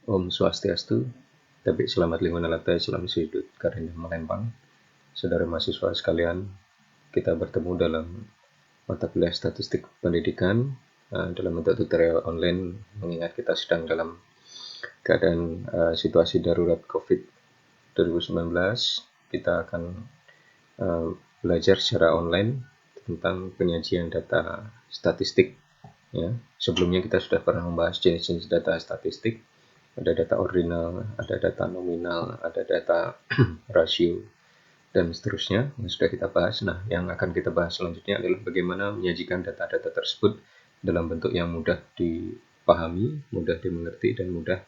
Om Swastiastu, tapi selamat lingkungan nalata Islam sudut karena melempang. Saudara mahasiswa sekalian, kita bertemu dalam mata kuliah statistik pendidikan dalam bentuk tutorial online, mengingat kita sedang dalam keadaan situasi darurat COVID 2019. Kita akan belajar secara online tentang penyajian data statistik. Ya, sebelumnya kita sudah pernah membahas jenis-jenis data statistik. Ada data ordinal, ada data nominal, ada data rasio, dan seterusnya yang sudah kita bahas. Nah, yang akan kita bahas selanjutnya adalah bagaimana menyajikan data-data tersebut dalam bentuk yang mudah dipahami, mudah dimengerti, dan mudah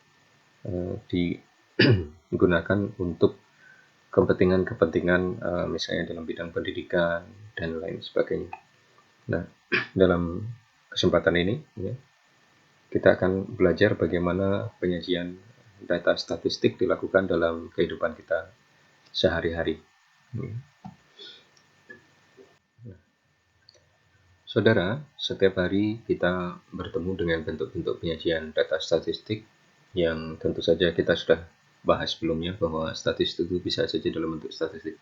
digunakan untuk kepentingan-kepentingan misalnya dalam bidang pendidikan dan lain sebagainya. Nah, dalam kesempatan ini ya, kita akan belajar bagaimana penyajian data statistik dilakukan dalam kehidupan kita sehari-hari. Saudara, setiap hari kita bertemu dengan bentuk-bentuk penyajian data statistik yang tentu saja kita sudah bahas sebelumnya, bahwa statistik itu bisa saja dalam bentuk statistik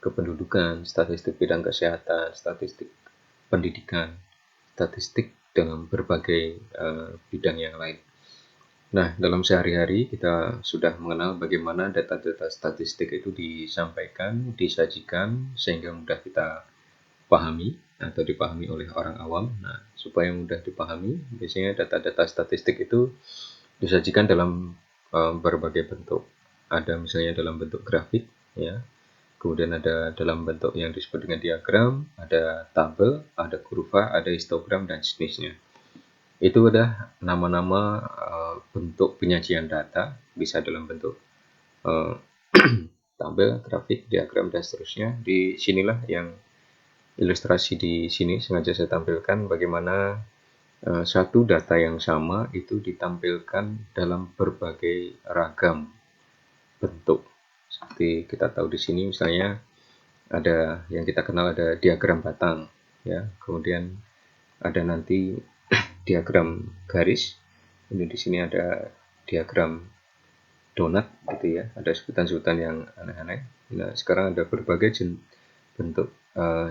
kependudukan, statistik bidang kesehatan, statistik pendidikan, statistik dalam berbagai bidang yang lain. Nah, dalam sehari-hari kita sudah mengenal bagaimana data-data statistik itu disampaikan, disajikan, sehingga mudah kita pahami atau dipahami oleh orang awam. Nah, supaya mudah dipahami, biasanya data-data statistik itu disajikan dalam berbagai bentuk. Ada misalnya dalam bentuk grafik, ya. Kemudian ada dalam bentuk yang disebut dengan diagram, ada tabel, ada kurva, ada histogram, dan sejenisnya. Itu adalah nama-nama bentuk penyajian data, bisa dalam bentuk tabel, grafik, diagram, dan seterusnya. Di sinilah yang ilustrasi di sini sengaja saya tampilkan bagaimana satu data yang sama itu ditampilkan dalam berbagai ragam bentuk. Seperti kita tahu di sini misalnya ada yang kita kenal ada diagram batang, ya. Kemudian ada nanti diagram garis. Ini di sini ada diagram donat, gitu ya. Ada sebutan-sebutan yang aneh-aneh. Nah, sekarang ada berbagai bentuk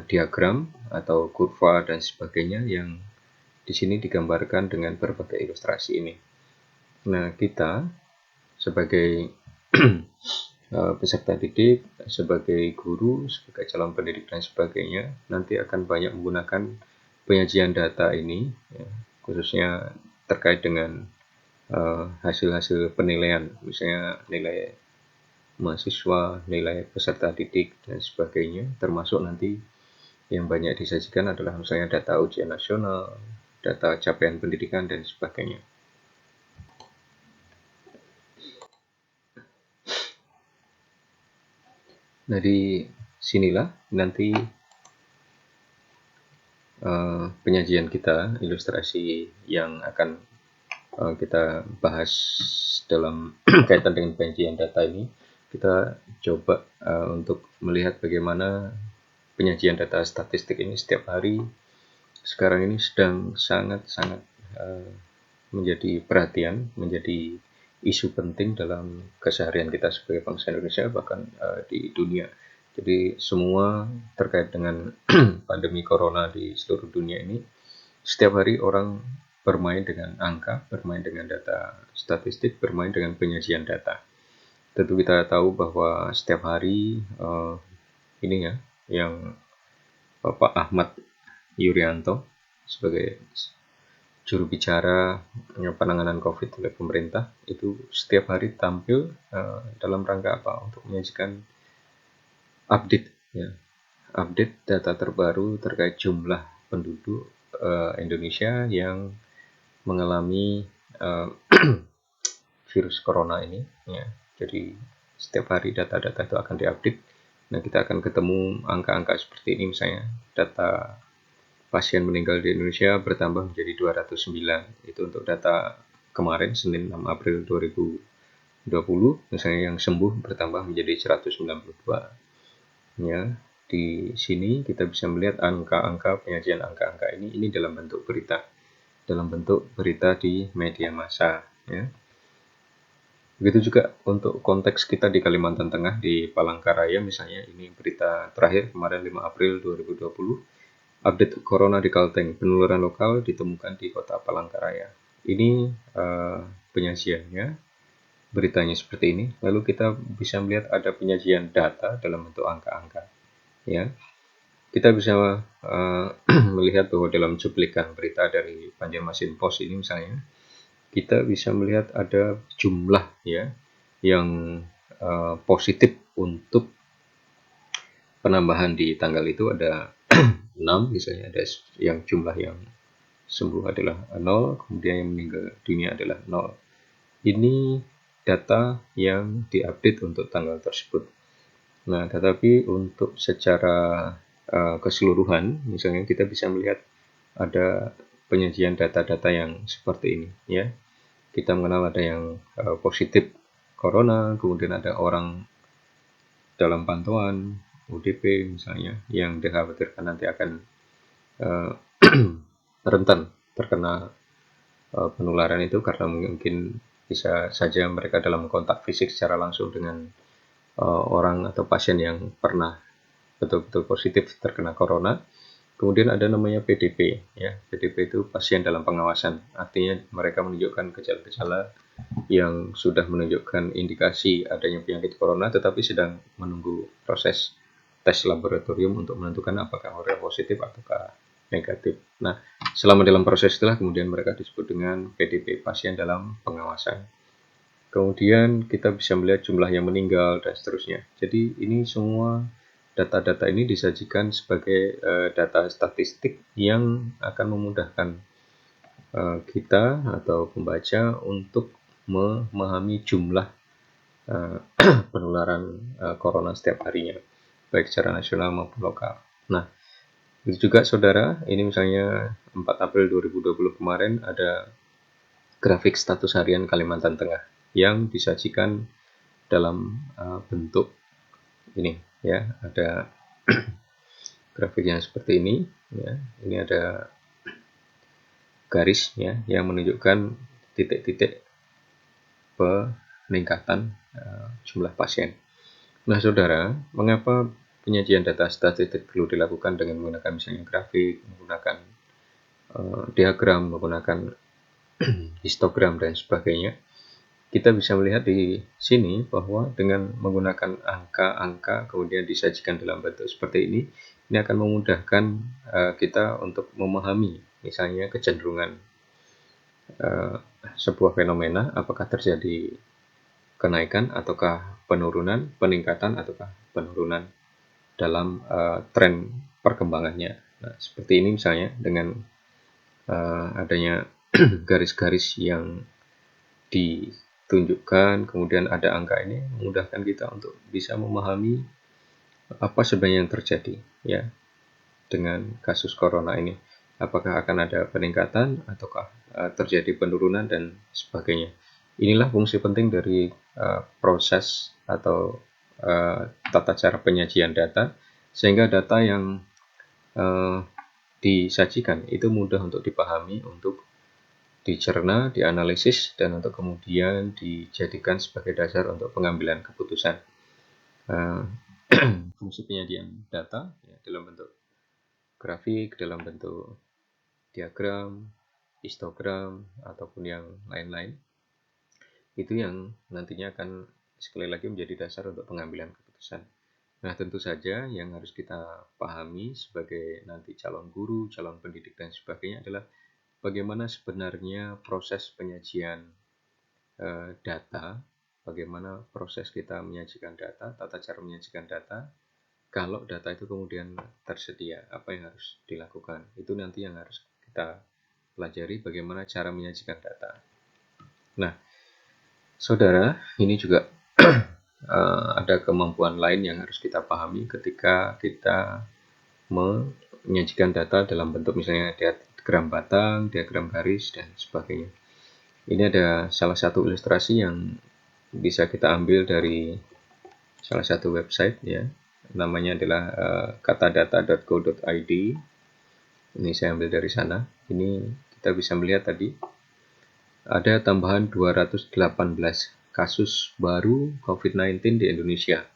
diagram atau kurva dan sebagainya yang di sini digambarkan dengan berbagai ilustrasi ini. Nah, kita sebagai peserta didik, sebagai guru, sebagai calon pendidik dan sebagainya, nanti akan banyak menggunakan penyajian data ini, ya, khususnya terkait dengan hasil-hasil penilaian, misalnya nilai mahasiswa, nilai peserta didik dan sebagainya, termasuk nanti yang banyak disajikan adalah misalnya data ujian nasional, data capaian pendidikan dan sebagainya. Dari sinilah nanti penyajian kita, ilustrasi yang akan kita bahas dalam kaitan dengan penyajian data ini. Kita coba untuk melihat bagaimana penyajian data statistik ini setiap hari sekarang ini sedang sangat-sangat menjadi perhatian, menjadi isu penting dalam keseharian kita sebagai bangsa Indonesia, bahkan di dunia. Jadi semua terkait dengan pandemi corona di seluruh dunia ini, setiap hari orang bermain dengan angka, bermain dengan data statistik, bermain dengan penyajian data. Tentu kita tahu bahwa setiap hari ini ya, yang Bapak Ahmad Yuryanto sebagai juru bicara penanganan COVID oleh pemerintah itu setiap hari tampil dalam rangka apa? Untuk menyajikan update, ya, update data terbaru terkait jumlah penduduk Indonesia yang mengalami virus corona ini, ya. Jadi setiap hari data-data itu akan diupdate. Nah, kita akan ketemu angka-angka seperti ini, misalnya data pasien meninggal di Indonesia bertambah menjadi 209. Itu untuk data kemarin, Senin 6 April 2020. Misalnya yang sembuh bertambah menjadi 192. Ya, di sini kita bisa melihat angka-angka penyajian angka-angka ini dalam bentuk berita di media massa, ya. Begitu juga untuk konteks kita di Kalimantan Tengah, di Palangkaraya misalnya, ini berita terakhir kemarin 5 April 2020, update Corona di Kalteng, penularan lokal ditemukan di kota Palangkaraya. Ini penyajiannya, beritanya seperti ini. Lalu kita bisa melihat ada penyajian data dalam bentuk angka-angka. Ya, kita bisa melihat bahwa dalam cuplikan berita dari Banjarmasin Post ini misalnya, kita bisa melihat ada jumlah ya yang positif untuk penambahan di tanggal itu ada 6 misalnya, ada yang jumlah yang sembuh adalah 0, kemudian yang meninggal dunia adalah 0. Ini data yang diupdate untuk tanggal tersebut. Nah, tetapi untuk secara keseluruhan, misalnya kita bisa melihat ada penyajian data-data yang seperti ini ya. Kita mengenal ada yang positif corona, kemudian ada orang dalam pantauan ODP misalnya yang dikhawatirkan nanti akan uh, rentan terkena penularan itu karena mungkin bisa saja mereka dalam kontak fisik secara langsung dengan orang atau pasien yang pernah betul-betul positif terkena corona. Kemudian ada namanya PDP ya. PDP itu pasien dalam pengawasan. Artinya mereka menunjukkan gejala-gejala yang sudah menunjukkan indikasi adanya penyakit corona tetapi sedang menunggu proses tes laboratorium untuk menentukan apakah mereka positif ataukah negatif. Nah, selama dalam proses itulah kemudian mereka disebut dengan PDP, pasien dalam pengawasan. Kemudian kita bisa melihat jumlah yang meninggal dan seterusnya. Jadi ini semua data-data ini disajikan sebagai data statistik yang akan memudahkan kita atau pembaca untuk memahami jumlah penularan corona setiap harinya, baik secara nasional maupun lokal. Nah, itu juga saudara, ini misalnya 4 April 2020 kemarin ada grafik status harian Kalimantan Tengah yang disajikan dalam bentuk ini ya, ada grafik yang seperti ini ya. Ini ada garis ya yang menunjukkan titik-titik peningkatan jumlah pasien. Nah, saudara, mengapa penyajian data statistik perlu dilakukan dengan menggunakan misalnya grafik, menggunakan diagram, menggunakan histogram dan sebagainya? Kita bisa melihat di sini bahwa dengan menggunakan angka-angka kemudian disajikan dalam bentuk seperti ini akan memudahkan kita untuk memahami misalnya kecenderungan sebuah fenomena, apakah terjadi kenaikan ataukah penurunan, peningkatan ataukah penurunan dalam tren perkembangannya. Nah, seperti ini misalnya dengan adanya garis-garis yang ditunjukkan, kemudian ada angka ini memudahkan kita untuk bisa memahami apa sebenarnya yang terjadi ya dengan kasus corona ini. Apakah akan ada peningkatan ataukah terjadi penurunan dan sebagainya. Inilah fungsi penting dari proses atau tata cara penyajian data, sehingga data yang disajikan itu mudah untuk dipahami, untuk dicerna, dianalisis, dan untuk kemudian dijadikan sebagai dasar untuk pengambilan keputusan. Fungsi penyajian data ya, dalam bentuk grafik, dalam bentuk diagram, histogram, ataupun yang lain-lain, itu yang nantinya akan sekali lagi menjadi dasar untuk pengambilan keputusan. Nah, tentu saja yang harus kita pahami sebagai nanti calon guru, calon pendidik, dan sebagainya adalah bagaimana sebenarnya proses penyajian data, bagaimana proses kita menyajikan data, tata cara menyajikan data. Kalau data itu kemudian tersedia, apa yang harus dilakukan? Itu nanti yang harus kita pelajari, bagaimana cara menyajikan data. Nah, saudara, ini juga ada kemampuan lain yang harus kita pahami ketika kita menyajikan data dalam bentuk misalnya diagram batang, diagram garis, dan sebagainya. Ini ada salah satu ilustrasi yang bisa kita ambil dari salah satu website ya. Namanya adalah katadata.co.id. Ini saya ambil dari sana. Ini kita bisa melihat tadi ada tambahan 218 kasus baru COVID-19 di Indonesia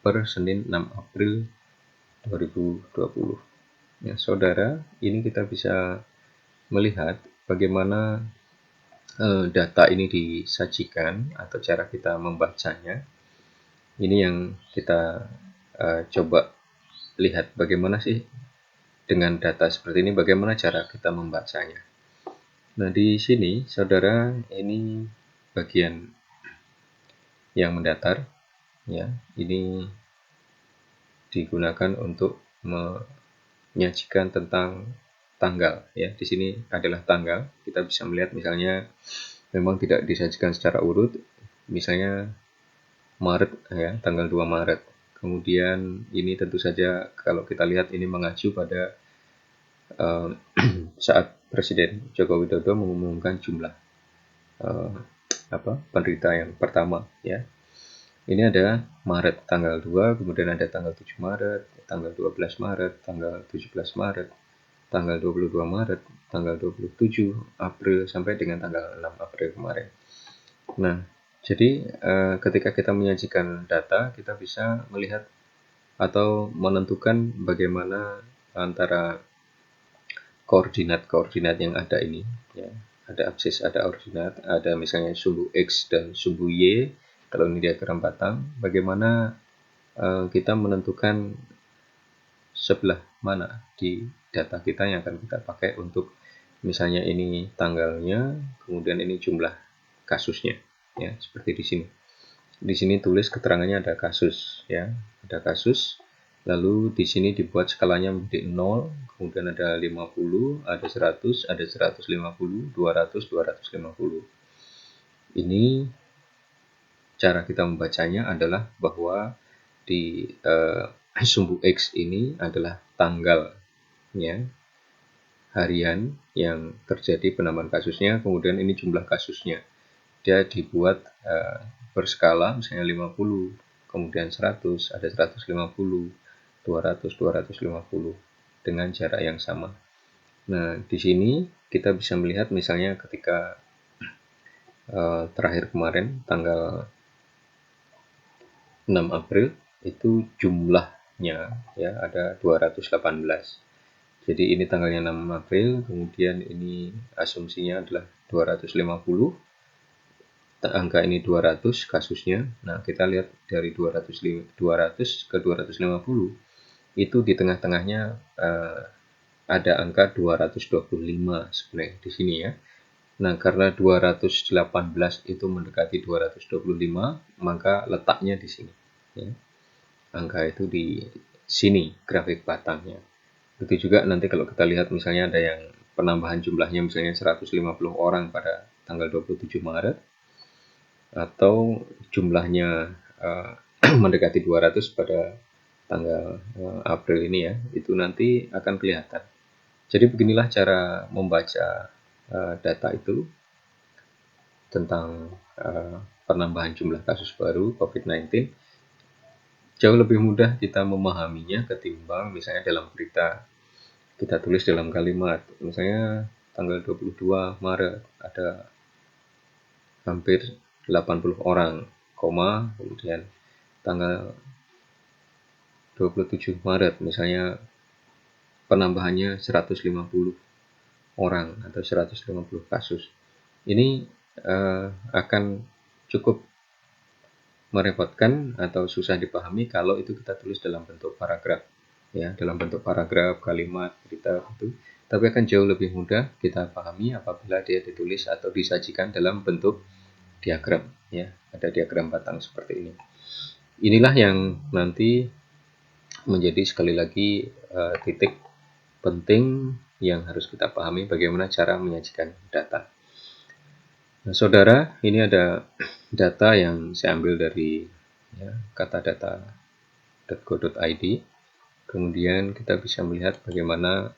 per Senin 6 April 2020. Ya, saudara, ini kita bisa melihat bagaimana data ini disajikan atau cara kita membacanya. Ini yang kita coba lihat bagaimana sih dengan data seperti ini, bagaimana cara kita membacanya. Nah, di sini, saudara, ini bagian yang mendatar, ya. Ini digunakan untuk menyajikan tentang tanggal, ya. Di sini adalah tanggal. Kita bisa melihat misalnya memang tidak disajikan secara urut, misalnya Maret, ya, tanggal 2 Maret. Kemudian ini tentu saja kalau kita lihat ini mengacu pada saat Presiden Joko Widodo mengumumkan jumlah penderita yang pertama, ya. Ini ada Maret tanggal 2, kemudian ada tanggal 7 Maret, tanggal 12 Maret, tanggal 17 Maret, tanggal 22 Maret, tanggal 27 April sampai dengan tanggal 6 April kemarin. Nah, jadi ketika kita menyajikan data, kita bisa melihat atau menentukan bagaimana antara koordinat-koordinat yang ada ini, ya. Ada absis, ada ordinat, ada misalnya sumbu X dan sumbu Y. Kalau ini diagram batang, bagaimana kita menentukan sebelah mana di data kita yang akan kita pakai untuk misalnya ini tanggalnya, kemudian ini jumlah kasusnya, ya, seperti di sini. Di sini tulis keterangannya ada kasus, ya, ada kasus. Lalu di sini dibuat skalanya menjadi 0, kemudian ada 50, ada 100, ada 150, 200, 250. Ini cara kita membacanya adalah bahwa di sumbu X ini adalah tanggalnya, harian yang terjadi penambahan kasusnya, kemudian ini jumlah kasusnya. Dia dibuat berskala misalnya 50, kemudian 100, ada 150, 200, 250 dengan jarak yang sama. Nah, di sini kita bisa melihat misalnya ketika terakhir kemarin tanggal 6 April itu jumlahnya, ya, ada 218. Jadi ini tanggalnya 6 April, kemudian ini asumsinya adalah 250. Angka ini 200 kasusnya. Nah, kita lihat dari 200 ke 250 itu di tengah-tengahnya ada angka 225 sebenarnya di sini, ya. Nah, karena 218 itu mendekati 225, maka letaknya di sini, ya. Angka itu di sini grafik batangnya. Itu juga nanti kalau kita lihat misalnya ada yang penambahan jumlahnya misalnya 150 orang pada tanggal 27 Maret atau jumlahnya mendekati 200 pada tanggal April ini, ya, itu nanti akan kelihatan. Jadi beginilah cara membaca data itu tentang penambahan jumlah kasus baru COVID-19. Jauh lebih mudah kita memahaminya ketimbang misalnya dalam berita kita tulis dalam kalimat, misalnya tanggal 22 Maret ada hampir 80 orang, kemudian tanggal 27 Maret misalnya penambahannya 150 orang atau 150 kasus. Ini akan cukup merepotkan atau susah dipahami kalau itu kita tulis dalam bentuk paragraf, ya, dalam bentuk paragraf, kalimat, berita itu. Tapi akan jauh lebih mudah kita pahami apabila dia ditulis atau disajikan dalam bentuk diagram, ya, ada diagram batang seperti ini. Inilah yang nanti menjadi sekali lagi titik penting yang harus kita pahami bagaimana cara menyajikan data. Nah, saudara, ini ada data yang saya ambil dari, ya, katadata.go.id. Kemudian kita bisa melihat bagaimana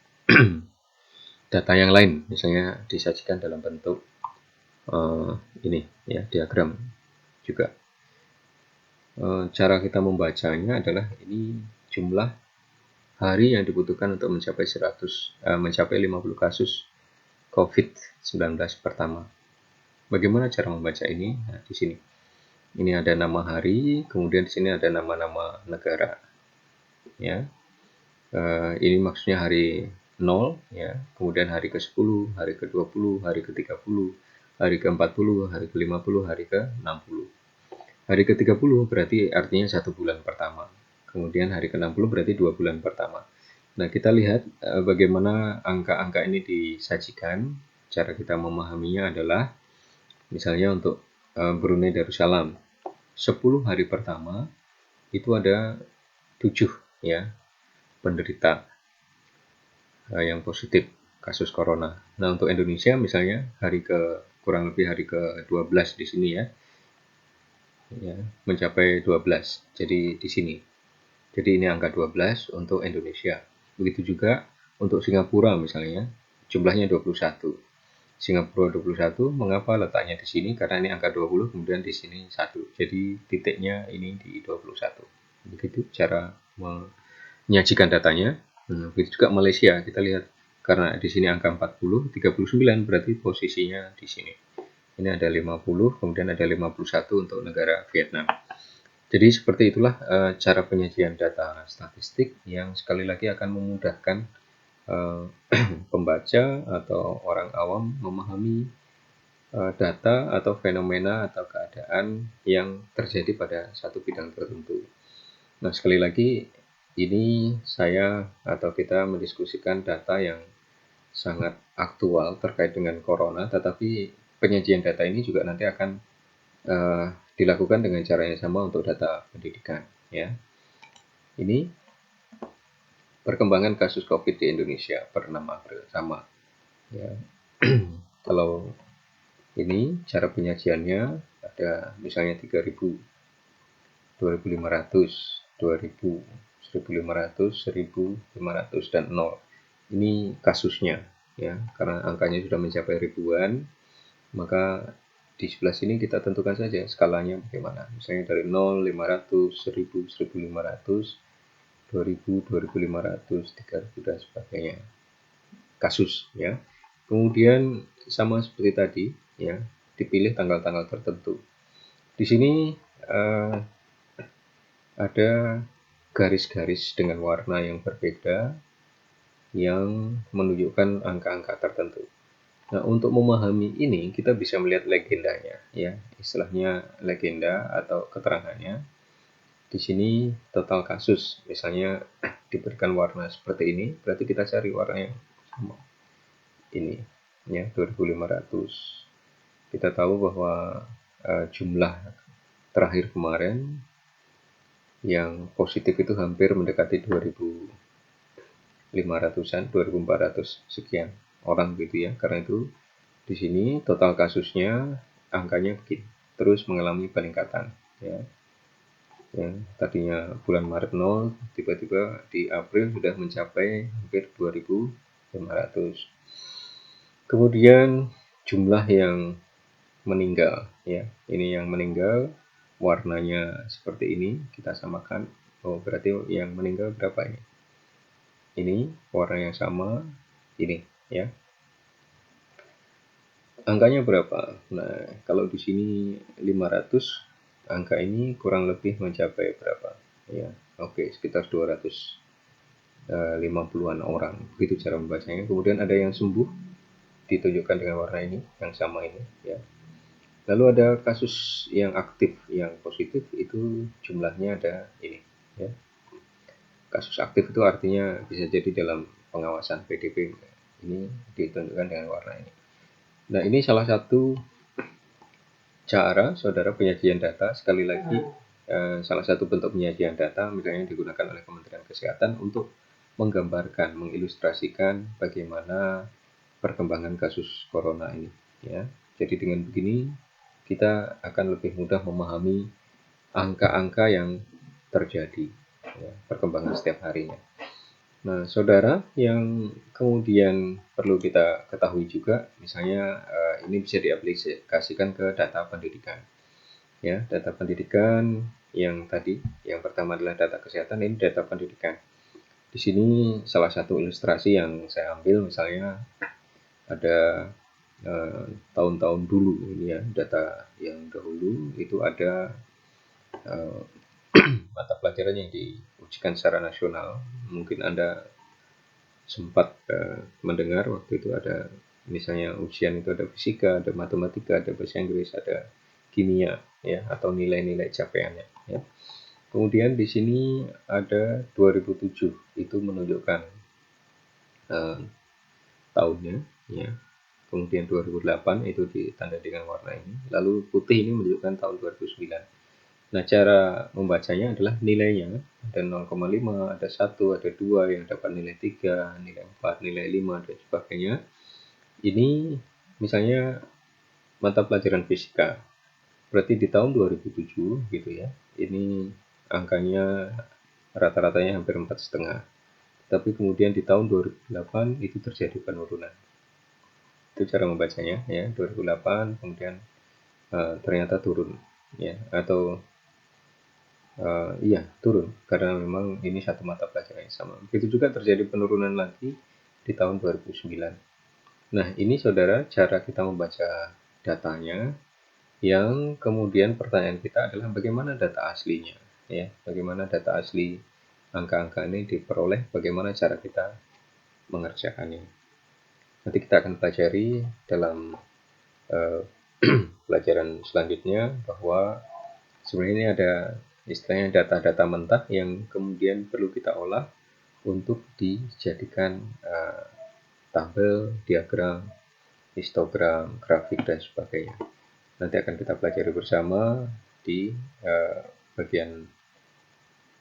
data yang lain, misalnya disajikan dalam bentuk ini, ya, diagram juga. Cara kita membacanya adalah ini jumlah hari yang dibutuhkan untuk mencapai 50 kasus COVID-19 pertama. Bagaimana cara membaca ini? Nah, di sini. Ini ada nama hari, kemudian di sini ada nama-nama negara. Ya, ini maksudnya hari 0, ya, kemudian hari ke-10, hari ke-20, hari ke-30, hari ke-40, hari ke-50, hari ke-60. Hari ke-30 berarti artinya 1 bulan pertama. Kemudian hari ke-60 berarti 2 bulan pertama. Nah, kita lihat bagaimana angka-angka ini disajikan. Cara kita memahaminya adalah misalnya untuk Brunei Darussalam. 10 hari pertama itu ada 7 ya penderita yang positif kasus corona. Nah, untuk Indonesia misalnya kurang lebih hari ke-12 di sini ya mencapai 12. Jadi di sini. Jadi ini angka 12 untuk Indonesia. Begitu juga untuk Singapura misalnya, jumlahnya 21. Singapura 21, mengapa letaknya di sini? Karena ini angka 20, kemudian di sini 1. Jadi titiknya ini di 21. Begitu cara menyajikan datanya. Begitu juga Malaysia, kita lihat karena di sini angka 40, 39 berarti posisinya di sini. Ini ada 50, kemudian ada 51 untuk negara Vietnam. Jadi seperti itulah cara penyajian data statistik yang sekali lagi akan memudahkan pembaca atau orang awam memahami data atau fenomena atau keadaan yang terjadi pada satu bidang tertentu. Nah, sekali lagi ini saya atau kita mendiskusikan data yang sangat aktual terkait dengan corona, tetapi penyajian data ini juga nanti akan dilakukan dengan cara yang sama untuk data pendidikan. Ya, ini perkembangan kasus COVID di Indonesia per 6 April sama. Ya, kalau ini cara penyajiannya ada misalnya 3000, 2500, 2000, 1500, 1500 dan 0. Ini kasusnya ya, karena angkanya sudah mencapai ribuan, maka di sebelah sini kita tentukan saja skalanya bagaimana. Misalnya dari 0, 500, 1000, 1500, 2000, 2500, 3000 dan sebagainya. Kasus ya. Kemudian sama seperti tadi ya, dipilih tanggal-tanggal tertentu. Di sini ada garis-garis dengan warna yang berbeda yang menunjukkan angka-angka tertentu. Nah, untuk memahami ini kita bisa melihat legendanya ya, istilahnya legenda atau keterangannya. Di sini total kasus misalnya diberikan warna seperti ini, berarti kita cari warna yang sama. Ini ya 2500. Kita tahu bahwa jumlah terakhir kemarin yang positif itu hampir mendekati 2500-an, 2400 sekian orang gitu ya. Karena itu di sini total kasusnya angkanya begini, terus mengalami peningkatan ya. Yang tadinya bulan Maret 0, tiba-tiba di April sudah mencapai hampir 2500. Kemudian jumlah yang meninggal ya. Ini yang meninggal warnanya seperti ini, kita samakan. Oh, berarti yang meninggal berapa ini? Ini warna yang sama ini ya. Angkanya berapa? Nah, kalau di sini 500, angka ini kurang lebih mencapai berapa? Ya, oke, sekitar 250-an orang. Begitu cara membacanya. Kemudian ada yang sembuh ditunjukkan dengan warna ini, yang sama ini ya. Lalu ada kasus yang aktif, yang positif itu jumlahnya ada ini ya. Kasus aktif itu artinya bisa jadi dalam pengawasan PDP. Ini ditunjukkan dengan warna ini. Nah, ini salah satu cara saudara penyajian data. Sekali lagi salah satu bentuk penyajian data misalnya digunakan oleh Kementerian Kesehatan untuk menggambarkan, mengilustrasikan bagaimana perkembangan kasus corona ini ya. Jadi dengan begini kita akan lebih mudah memahami angka-angka yang terjadi ya, perkembangan setiap harinya. Nah, saudara, yang kemudian perlu kita ketahui juga, misalnya ini bisa diaplikasikan ke data pendidikan. Ya, data pendidikan yang tadi, yang pertama adalah data kesehatan, ini data pendidikan. Di sini salah satu ilustrasi yang saya ambil, misalnya ada tahun-tahun dulu ini ya, data yang dahulu itu ada mata pelajaran yang diujikan secara nasional. Mungkin Anda sempat mendengar waktu itu ada misalnya ujian itu ada fisika, ada matematika, ada bahasa Inggris, ada kimia ya, atau nilai-nilai capaiannya ya. Kemudian di sini ada 2007 itu menunjukkan tahunnya ya. Kemudian 2008 itu ditanda dengan warna ini. Lalu putih ini menunjukkan tahun 2009. Nah, cara membacanya adalah nilainya. Ada 0,5, ada 1, ada 2 yang dapat nilai 3, nilai 4, nilai 5, dan sebagainya. Ini misalnya mata pelajaran fisika. Berarti di tahun 2007 gitu ya. Ini angkanya rata-ratanya hampir 4,5. Tapi kemudian di tahun 2008 itu terjadi penurunan. Itu cara membacanya ya. 2008 kemudian ternyata turun ya, atau iya turun karena memang ini satu mata pelajaran yang sama. Begitu juga terjadi penurunan lagi di tahun 2009. Nah, ini saudara cara kita membaca datanya, yang kemudian pertanyaan kita adalah bagaimana data aslinya ya, bagaimana data asli angka-angka ini diperoleh, bagaimana cara kita mengerjakannya. Nanti kita akan pelajari dalam pelajaran selanjutnya bahwa sebenarnya ini ada istilahnya data-data mentah yang kemudian perlu kita olah untuk dijadikan tabel, diagram, histogram, grafik, dan sebagainya. Nanti akan kita pelajari bersama di bagian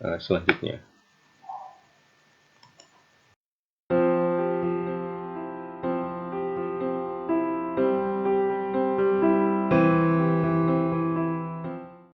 selanjutnya.